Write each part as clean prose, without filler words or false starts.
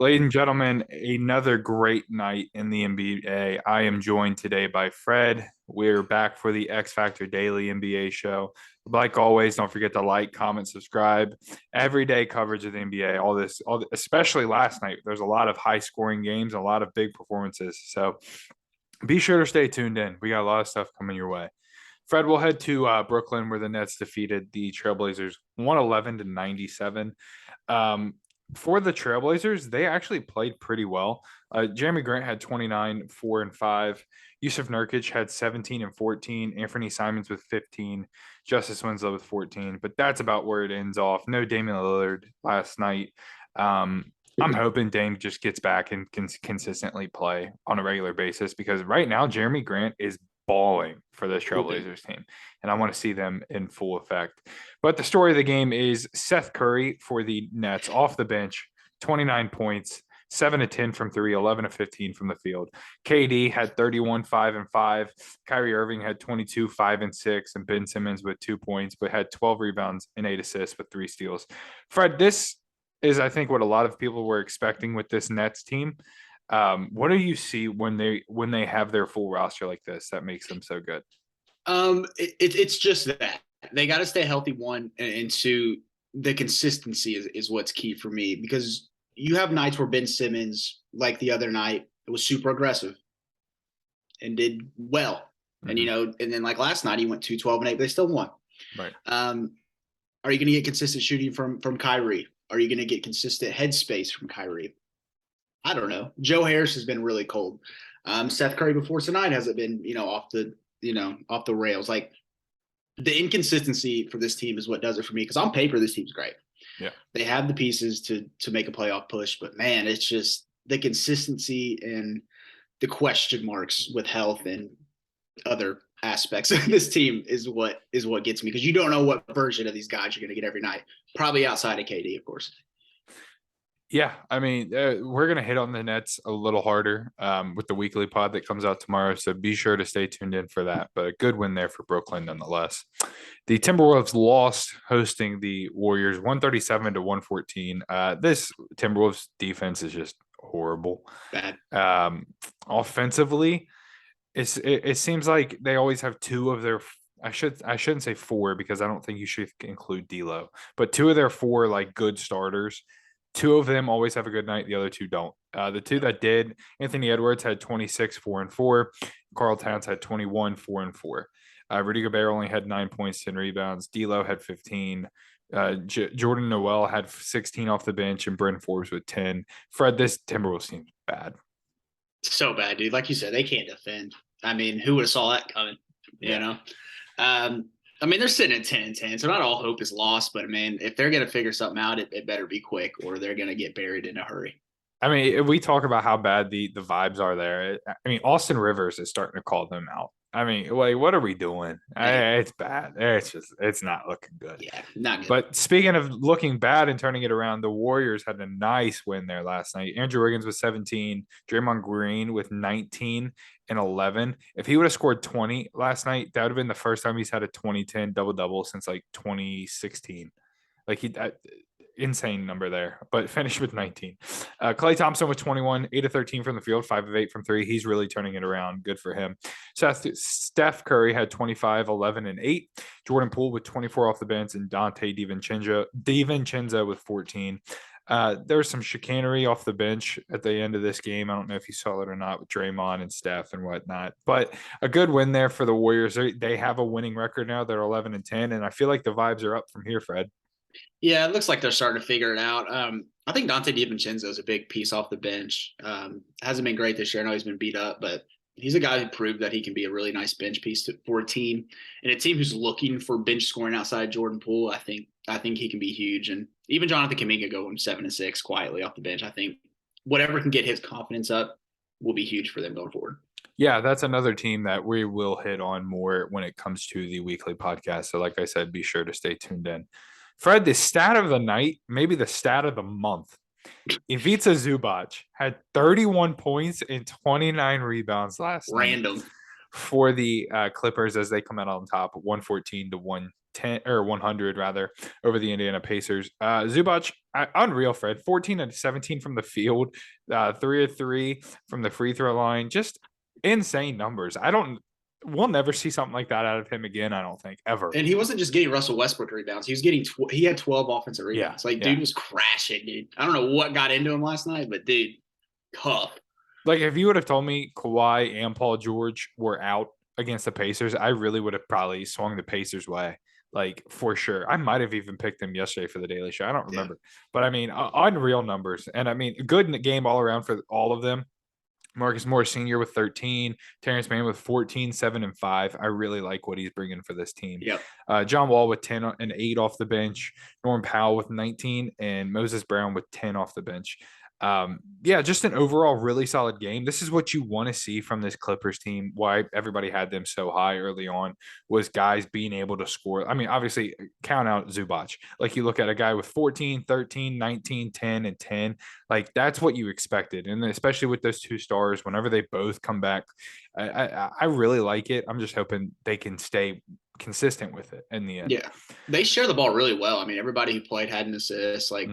Ladies and gentlemen, another great night in the NBA. I am joined today by Fred. We're back for the X Factor Daily NBA show. Like always, don't forget to like, comment, subscribe. Everyday coverage of the NBA. Especially last night. There's a lot of high scoring games, a lot of big performances. So be sure to stay tuned in. We got a lot of stuff coming your way. Fred, we'll head to Brooklyn where the Nets defeated the Trailblazers 111 to 97. Um, for the Trailblazers, they actually played pretty well. Jeremy Grant had 29, 4 and 5. Yusuf Nurkic had 17 and 14. Anthony Simons with 15. Justice Winslow with 14. But that's about where it ends off. No Damian Lillard last night. I'm hoping Dame just gets back and can consistently play on a regular basis because right now Jeremy Grant is balling for this Trailblazers team, and I want to see them in full effect. But the story of the game is Seth Curry for the Nets off the bench, 29 points, 7 to 10 from three, 11 to 15 from the field. KD had 31, 5 and 5. Kyrie Irving had 22, 5 and 6, and Ben Simmons with 2 points, but had 12 rebounds and 8 assists with 3 steals. Fred, this is, I think, what a lot of people were expecting with this Nets team. What do you see when they have their full roster like this that makes them so good? It's just that they got to stay healthy. One and two, the consistency is what's key for me because you have nights where Ben Simmons, like the other night, it was super aggressive and did well, and and then like last night he went 2-12-8, but they still won. Right. Are you going to get consistent shooting from Kyrie? Are you going to get consistent headspace from Kyrie? I don't know. Joe Harris has been really cold. Seth Curry before tonight hasn't been, off the rails. Like the inconsistency for this team is what does it for me. Because on paper, this team's great. Yeah, they have the pieces to make a playoff push, but man, it's just the consistency and the question marks with health and other aspects of this team is what gets me because you don't know what version of these guys you're going to get every night. Probably outside of KD, of course. yeah. I mean, we're gonna hit on the Nets a little harder with the weekly pod that comes out tomorrow. So be sure to stay tuned in for that. But a good win there for Brooklyn, nonetheless. The Timberwolves lost hosting the Warriors, 137 to 114. This Timberwolves defense is just horrible. Bad. Offensively, it seems like they always have two of their. I shouldn't say four because I don't think you should include D'Lo, but two of their four like good starters. Two of them always have a good night. The other two don't. The two that did, Anthony Edwards had 26, 4 and 4. Karl Towns had 21, 4 and 4. Rudy Gobert only had 9 points, 10 rebounds. D'Lo had 15. Jordan Noel had 16 off the bench, and Bryn Forbes with 10. Fred, this Timberwolves team's bad. So bad, dude. Like you said, they can't defend. I mean, who would have saw that coming? You know? I mean, they're sitting at 10 and 10, so not all hope is lost. But, man, if they're going to figure something out, it better be quick or they're going to get buried in a hurry. I mean, if we talk about how bad the vibes are there, I mean, Austin Rivers is starting to call them out. I mean, like, what are we doing? It's bad. It's not looking good. Yeah, not good. But speaking of looking bad and turning it around, the Warriors had a nice win there last night. Andrew Wiggins with 17, Draymond Green with 19 and 11. If he would have scored 20 last night, that would have been the first time he's had a 20-10 double-double since like 2016. Like insane number there, but finished with 19. Klay Thompson with 21, 8 of 13 from the field, 5 of 8 from three. He's really turning it around. Good for him. Steph Curry had 25, 11, and 8. Jordan Poole with 24 off the bench, and Dante DiVincenzo with 14. There was some chicanery off the bench at the end of this game. I don't know if you saw it or not with Draymond and Steph and whatnot, but a good win there for the Warriors. They have a winning record now. They're 11 and 10, and I feel like the vibes are up from here, Fred. Yeah, it looks like they're starting to figure it out. I think Dante DiVincenzo is a big piece off the bench. Hasn't been great this year. I know he's been beat up, but he's a guy who proved that he can be a really nice bench piece for a team. And a team who's looking for bench scoring outside Jordan Poole, I think he can be huge. And even Jonathan Kuminga going 7 and 6 quietly off the bench. I think whatever can get his confidence up will be huge for them going forward. Yeah, that's another team that we will hit on more when it comes to the weekly podcast. So like I said, be sure to stay tuned in. Fred, the stat of the night, maybe the stat of the month. Ivica Zubac had 31 points and 29 rebounds last night Random for the Clippers as they come out on top 114 to 110 or 100 rather over the Indiana Pacers. Zubac, unreal, Fred. 14 and 17 from the field, 3 of 3 from the free throw line. Just insane numbers. We'll never see something like that out of him again, I don't think, ever. And he wasn't just getting Russell Westbrook rebounds. He was getting he had 12 offensive rebounds. Yeah, Dude was crashing, dude. I don't know what got into him last night, but dude, tough. Like if you would have told me Kawhi and Paul George were out against the Pacers, I really would have probably swung the Pacers way. Like for sure. I might have even picked them yesterday for the Daily Show. I don't remember. Yeah. But I mean, unreal numbers. And I mean, good game all around for all of them. Marcus Morris Sr. with 13, Terrence Mann with 14, 7 and 5. I really like what he's bringing for this team. Yep. John Wall with 10 and 8 off the bench, Norm Powell with 19, and Moses Brown with 10 off the bench. Just an overall really solid game. This is what you want to see from this Clippers team. Why everybody had them so high early on was guys being able to score. I mean, obviously count out Zubac. Like you look at a guy with 14, 13, 19, 10, and 10. Like that's what you expected. And especially with those two stars, whenever they both come back, I really like it. I'm just hoping they can stay consistent with it in the end. Yeah, they share the ball really well. I mean, everybody who played had an assist, like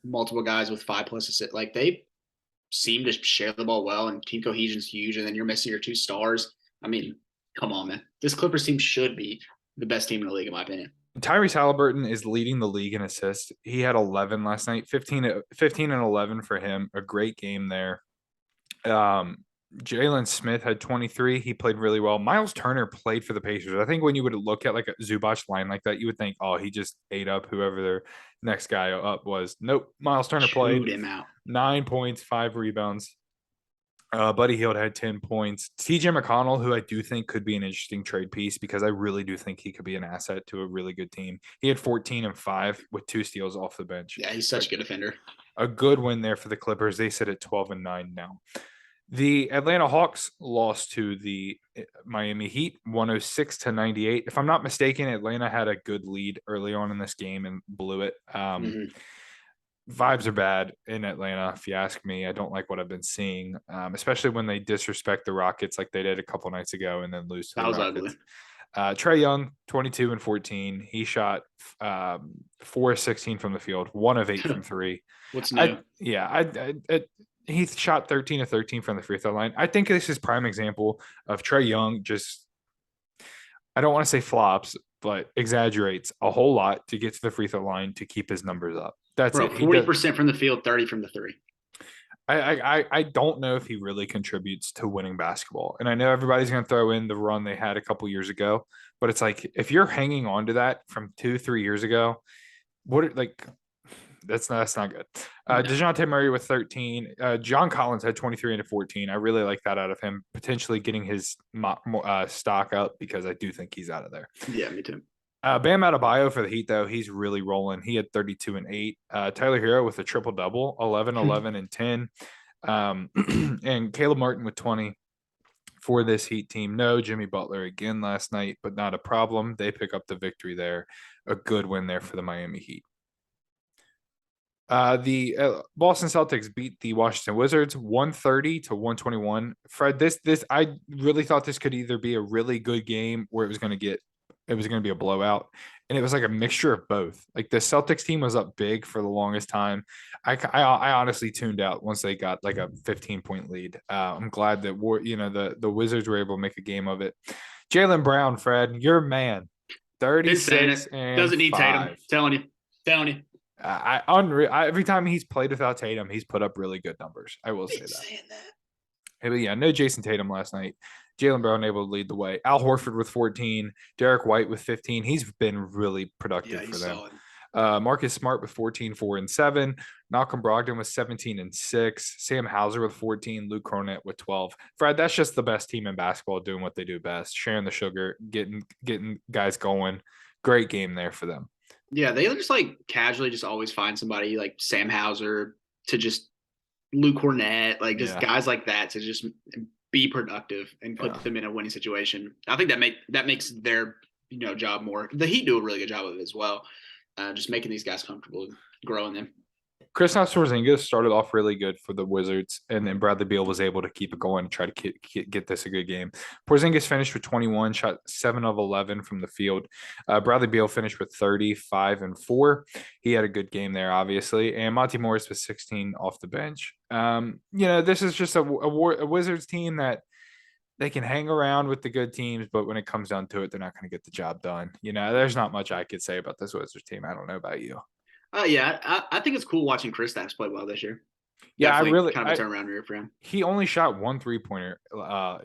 multiple guys with 5+ assists. Like they seem to share the ball well, and team cohesion is huge. And then you're missing your two stars. I mean, come on, man. This Clippers team should be the best team in the league, in my opinion. Tyrese Halliburton is leading the league in assists. He had 11 last night, 15 and 11 for him. A great game there. Jalen Smith had 23. He played really well. Miles Turner played for the Pacers. I think when you would look at like a Zubac line like that, you would think, oh, he just ate up whoever their next guy up was. Nope. Miles Turner played. Him out. 9 points, 5 rebounds. Buddy Hield had 10 points. TJ McConnell, who I do think could be an interesting trade piece because I really do think he could be an asset to a really good team. He had 14 and 5 with 2 steals off the bench. Yeah, he's such a good defender. A good win there for the Clippers. They sit at 12 and 9 now. The Atlanta Hawks lost to the Miami Heat 106-98. If I'm not mistaken, Atlanta had a good lead early on in this game and blew it. Vibes are bad in Atlanta, if you ask me. I don't like what I've been seeing, especially when they disrespect the Rockets like they did a couple nights ago and then lose to the Rockets. Trae Young, 22 and 14. He shot 4 of 16 from the field, 1 of 8 from 3. What's new? He shot 13 of 13 from the free throw line. I think this is prime example of Trae Young just, I don't want to say flops, but exaggerates a whole lot to get to the free throw line to keep his numbers up. That's it. 40% from the field, 30 from the 3. I don't know if he really contributes to winning basketball. And I know everybody's going to throw in the run they had a couple years ago, but it's like, if you're hanging on to that from 2-3 years ago, that's not good. DeJounte Murray with 13. John Collins had 23 and 14. I really like that out of him, potentially getting his stock up because I do think he's out of there. Yeah, me too. Bam Adebayo for the Heat, though, he's really rolling. He had 32 and 8. Tyler Hero with a triple-double, 11, 11, and 10. And Caleb Martin with 20 for this Heat team. No Jimmy Butler again last night, but not a problem. They pick up the victory there. A good win there for the Miami Heat. The Boston Celtics beat the Washington Wizards 130-121. Fred, this I really thought this could either be a really good game or it was going to be a blowout, and it was like a mixture of both. Like the Celtics team was up big for the longest time. I honestly tuned out once they got like a 15-point lead. I'm glad that the Wizards were able to make a game of it. Jaylen Brown, Fred, your man, 36 and doesn't need 5. Tatum. Telling you. Every time he's played without Tatum, he's put up really good numbers. I will say that. But yeah, no Jason Tatum last night. Jaylen Brown able to lead the way. Al Horford with 14. Derek White with 15. He's been really productive for them. Marcus Smart with 14, 4 and 7. Malcolm Brogdon with 17 and 6. Sam Hauser with 14. Luke Cornett with 12. Fred, that's just the best team in basketball doing what they do best, sharing the sugar, getting guys going. Great game there for them. Yeah, they just like casually just always find somebody like Sam Hauser to just Luke Cornett, like just guys like that to just be productive and put them in a winning situation. I think that makes their job more. The Heat do a really good job of it as well, just making these guys comfortable and growing them. Kristaps Porzingis started off really good for the Wizards, and then Bradley Beal was able to keep it going and try to get this a good game. Porzingis finished with 21, shot 7 of 11 from the field. Bradley Beal finished with 35 and 4. He had a good game there, obviously. And Monty Morris was 16 off the bench. This is just a Wizards team that they can hang around with the good teams, but when it comes down to it, they're not going to get the job done. There's not much I could say about this Wizards team. I don't know about you. Yeah, I think it's cool watching Kristaps play well this year. Yeah, Definitely kind of a turnaround year for him. He only shot 1 3-pointer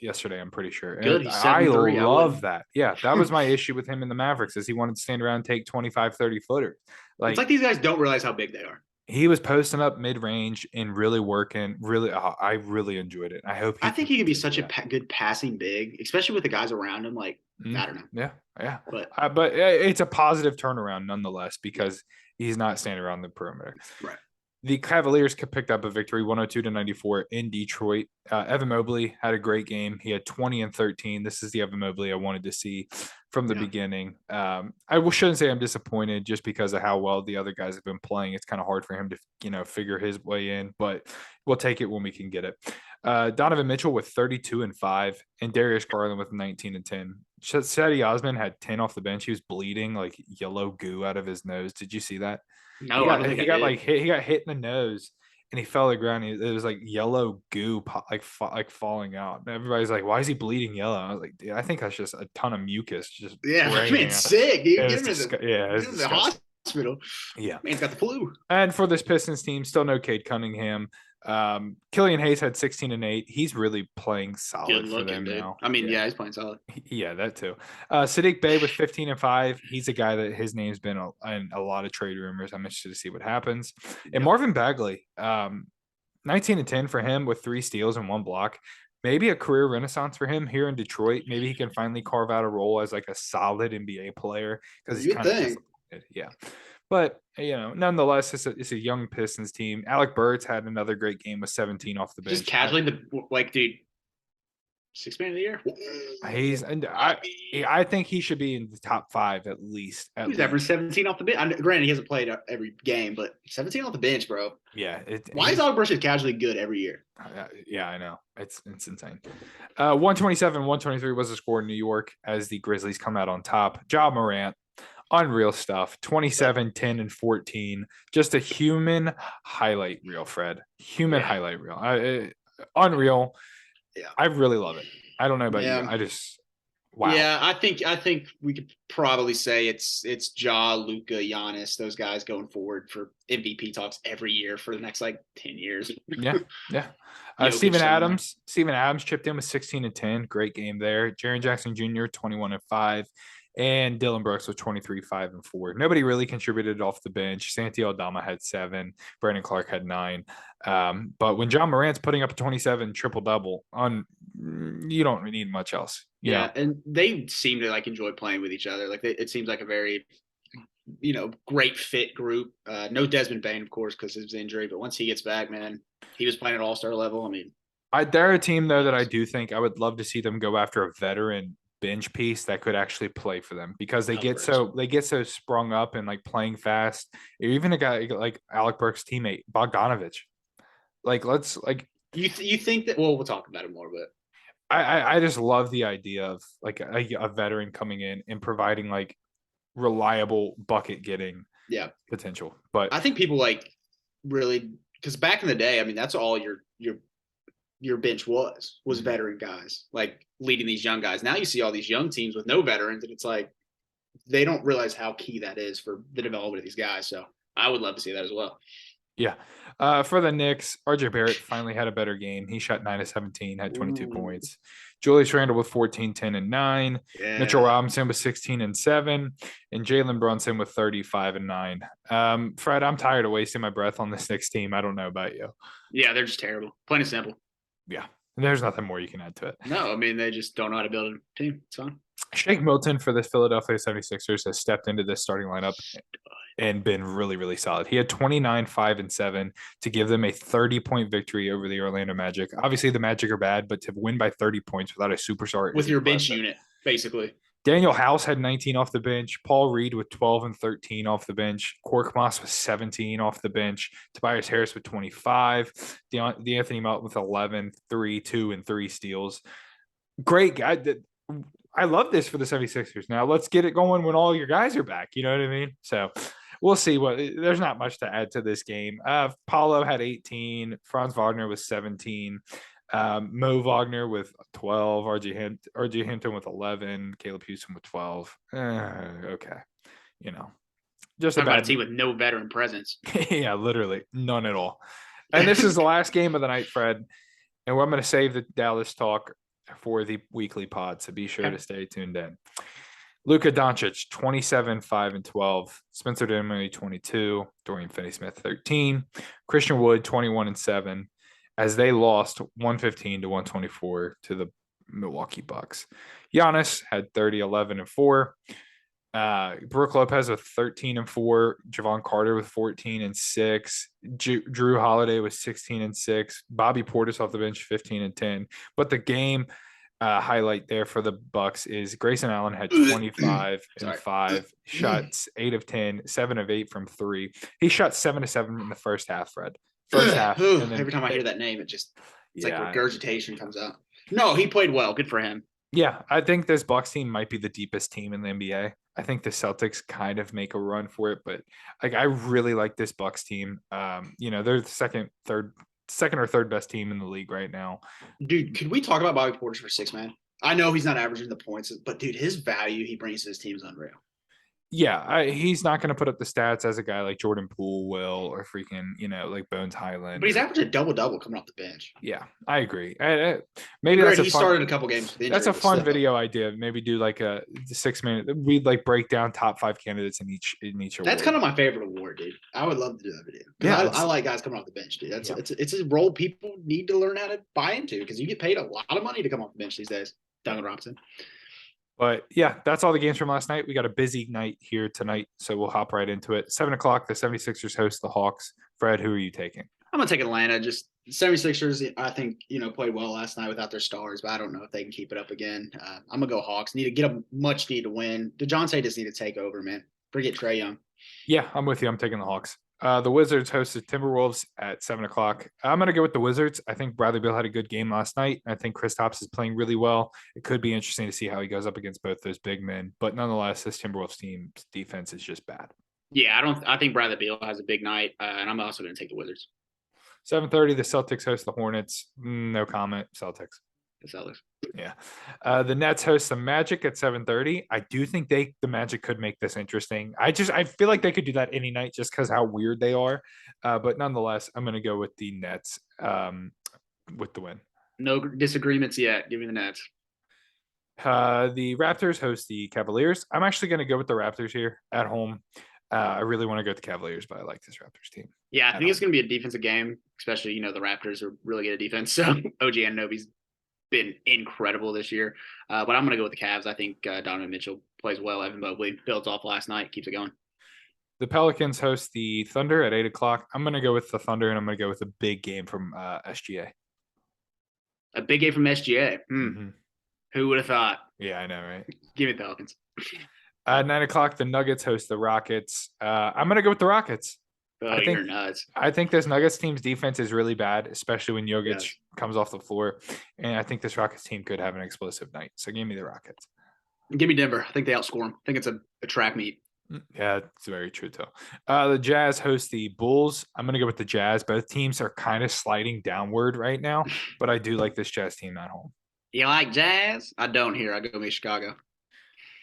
yesterday, I'm pretty sure. Good. He's I love that. Yeah, that was my issue with him in the Mavericks is he wanted to stand around and take 25, 30 footers. It's like these guys don't realize how big they are. He was posting up mid-range and really working. Really, I really enjoyed it. I think he could be such a good passing big, especially with the guys around him. Like, I don't know. Yeah. But it's a positive turnaround nonetheless because he's not standing around the perimeter. Right. The Cavaliers picked up a victory 102-94 in Detroit. Evan Mobley had a great game. He had 20 and 13. This is the Evan Mobley I wanted to see from the beginning. I shouldn't say I'm disappointed just because of how well the other guys have been playing. It's kind of hard for him to, figure his way in, but we'll take it when we can get it. Donovan Mitchell with 32 and 5 and Darius Garland with 19 and 10. Cedi Osman had 10 off the bench. He was bleeding like yellow goo out of his nose. Did you see that? No, he got hit. He got hit in the nose, and he fell to the ground. It was like yellow goo, like falling out. And everybody's like, "Why is he bleeding yellow?" I was like, "Dude, I think that's just a ton of mucus." Just I mean, sick. Dude. Get him to the hospital. Yeah, man's got the flu. And for this Pistons team, still no Cade Cunningham. Killian Hayes had 16 and 8. He's really playing solid for them now. I mean, he's playing solid. Yeah, that too. Saddiq Bey with 15 and 5. He's a guy that his name's been in a lot of trade rumors. I'm interested to see what happens. And Marvin Bagley, 19 and 10 for him with 3 steals and 1 block. Maybe a career renaissance for him here in Detroit. Maybe he can finally carve out a role as like a solid NBA player because he's kind of disappointed. Yeah. But, nonetheless, it's a young Pistons team. Alec Burks had another great game with 17 off the bench. Just casually, dude, 6th man of the year. I think he should be in the top 5 at least. He's averaged 17 off the bench. Granted, he hasn't played every game, but 17 off the bench, bro. Yeah. Why is Alec Burks casually good every year? Yeah, I know. It's insane. 127-123 was the score in New York as the Grizzlies come out on top. Ja Morant. Unreal stuff. 27, 10, and 14. Just a human highlight reel, Fred. Highlight reel. Unreal. Yeah. I really love it. I don't know about you. Wow. Yeah, I think we could probably say it's Ja, Luka, Giannis, those guys going forward for MVP talks every year for the next 10 years. Yeah. Steven Adams chipped in with 16 and 10. Great game there. Jaren Jackson Jr. 21 and 5. And Dylan Brooks with 23, 5, and 4. Nobody really contributed off the bench. Santi Aldama had 7. Brandon Clark had 9. But when Ja Morant's putting up a 27 triple-double, you don't need much else. Yeah, and they seem to enjoy playing with each other. It seems like a very, great fit group. No Desmond Bane, of course, because of his injury. But once he gets back, man, he was playing at all-star level. I mean, they're a team, though, that I do think I would love to see them go after a veteran bench piece that could actually play for them because they get so sprung up and playing fast. Even a guy like Alec Burks' teammate Bogdanovich, you think that? Well, we'll talk about it more, but I just love the idea of a veteran coming in and providing reliable bucket getting potential. But I think people really, because back in the day, I mean, that's all your bench was veteran guys leading these young guys. Now you see all these young teams with no veterans, and it's they don't realize how key that is for the development of these guys. So I would love to see that as well. Yeah. For the Knicks, RJ Barrett finally had a better game. He shot 9 of 17, had 22 points. Julius Randle with 14, 10, and 9. Yeah. Mitchell Robinson with 16 and 7. And Jalen Brunson with 35 and 9. Fred, I'm tired of wasting my breath on this Knicks team. I don't know about you. Yeah, they're just terrible. Plain and simple. Yeah. There's nothing more you can add to it. No, I mean, they just don't know how to build a team. It's fine. Shake Milton for the Philadelphia 76ers has stepped into this starting lineup and been really, really solid. He had 29, 5, and 7 to give them a 30-point victory over the Orlando Magic. Obviously, the Magic are bad, but to win by 30 points without a superstar with your bench unit, basically. Daniel House had 19 off the bench. Paul Reed with 12 and 13 off the bench. Korkmaz with 17 off the bench. Tobias Harris with 25. D'Anthony Melton with 11, 3, 2, and 3 steals. Great guy. I love this for the 76ers. Now let's get it going when all your guys are back. You know what I mean? So we'll see. There's not much to add to this game. Paulo had 18. Franz Wagner was 17. Mo Wagner with 12, RJ Hinton with 11, Caleb Houston with 12. Okay. Just about a team with no veteran presence. Yeah, literally none at all. And this is the last game of the night, Fred. And I'm going to save the Dallas talk for the weekly pod. So be sure to stay tuned in. Luka Doncic, 27, 5, and 12. Spencer Dinwiddie, 22. Dorian Finney-Smith, 13. Christian Wood, 21 and 7. As they lost 115 to 124 to the Milwaukee Bucks. Giannis had 30, 11, and 4. Brook Lopez with 13 and 4. Javon Carter with 14 and 6. Drew Holiday with 16 and 6. Bobby Portis off the bench, 15 and 10. But the game highlight there for the Bucks is Grayson Allen had 25 and 5 shots, 8 of 10, 7 of 8 from 3. He shot 7 of 7 in the first half, Fred. First half. And then, every time I hear that name, it's like regurgitation comes out. No, he played well. Good for him. Yeah, I think this Bucks team might be the deepest team in the NBA. I think the Celtics kind of make a run for it, but I really like this Bucks team. They're the second or third best team in the league right now. Dude, could we talk about Bobby Portis for 6 man? I know he's not averaging the points, but dude, his value he brings to his team is unreal. Yeah, he's not going to put up the stats as a guy like Jordan Poole will, or freaking, like Bones Highland. But he's averaging a double-double coming off the bench. Yeah, I agree. Maybe he started a couple games. That's a fun video idea. Maybe do like a 6 minute. We'd like break down top 5 candidates in each award. That's kind of my favorite award, dude. I would love to do that video. Yeah, I like guys coming off the bench, dude. It's a role people need to learn how to buy into because you get paid a lot of money to come off the bench these days. Duncan Robinson. But yeah, that's all the games from last night. We got a busy night here tonight, so we'll hop right into it. 7 o'clock, the 76ers host the Hawks. Fred, who are you taking? I'm going to take Atlanta. Just 76ers, I think, played well last night without their stars, but I don't know if they can keep it up again. I'm going to go Hawks. Need to get a much need to win. DeJounte just need to take over, man. Forget Trae Young. Yeah, I'm with you. I'm taking the Hawks. The Wizards hosted Timberwolves at 7 o'clock. I'm going to go with the Wizards. I think Bradley Beal had a good game last night. I think Kristaps is playing really well. It could be interesting to see how he goes up against both those big men. But nonetheless, this Timberwolves team's defense is just bad. Yeah, I think Bradley Beal has a big night, and I'm also going to take the Wizards. 7:30, the Celtics host the Hornets. No comment. Celtics. The Celtics. Yeah. The Nets host the Magic at 7:30. I do think the Magic could make this interesting. I feel like they could do that any night just because how weird they are. But nonetheless, I'm going to go with the Nets with the win. No disagreements yet. Give me the Nets. The Raptors host the Cavaliers. I'm actually going to go with the Raptors here at home. I really want to go with the Cavaliers, but I like this Raptors team. Yeah, I think it's going to be a defensive game, especially, the Raptors are really good at defense. So OG Anunoby's been incredible this year. But I'm going to go with the Cavs. I think Donovan Mitchell plays well. Evan Mobley builds off last night, keeps it going. The Pelicans host the Thunder at 8 o'clock. I'm going to go with the Thunder, and I'm going to go with a big game from SGA. A big game from SGA. Mm-hmm. Who would have thought? Yeah, I know, right? Give me the Pelicans. 9 o'clock, the Nuggets host the Rockets. I'm going to go with the Rockets. You're nuts. I think this Nuggets team's defense is really bad, especially when Jokic comes off the floor. And I think this Rockets team could have an explosive night. So give me the Rockets. Give me Denver. I think they outscore them. I think it's a track meet. Yeah, it's very true, too. The Jazz host the Bulls. I'm going to go with the Jazz. Both teams are kind of sliding downward right now, but I do like this Jazz team at home. You like Jazz? I don't here. I go with Chicago.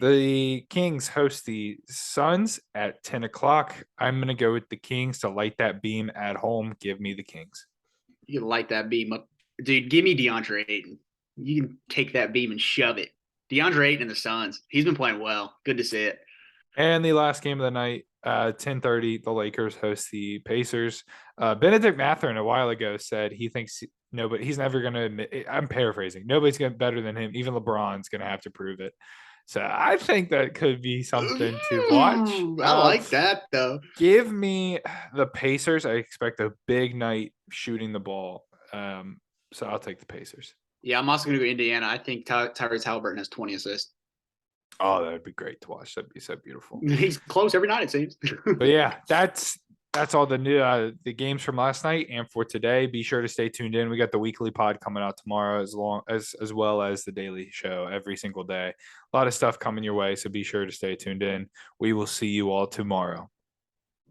The Kings host the Suns at 10 o'clock. I'm going to go with the Kings to light that beam at home. Give me the Kings. You can light that beam up. Dude, give me DeAndre Ayton. You can take that beam and shove it. DeAndre Ayton and the Suns. He's been playing well. Good to see it. And the last game of the night, 10:30, the Lakers host the Pacers. Benedict Mathurin a while ago said he thinks nobody, he's never going to admit, I'm paraphrasing, nobody's going to better than him. Even LeBron's going to have to prove it. So I think that could be something to watch. I like that, though. Give me the Pacers. I expect a big night shooting the ball. So I'll take the Pacers. Yeah, I'm also going to go Indiana. I think Tyrese Halliburton has 20 assists. Oh, that'd be great to watch. That'd be so beautiful. He's close every night, it seems. But yeah, that's all the games from last night and for today. Be sure to stay tuned in. We got the weekly pod coming out tomorrow, as well as the daily show every single day. A lot of stuff coming your way, so be sure to stay tuned in. We will see you all tomorrow.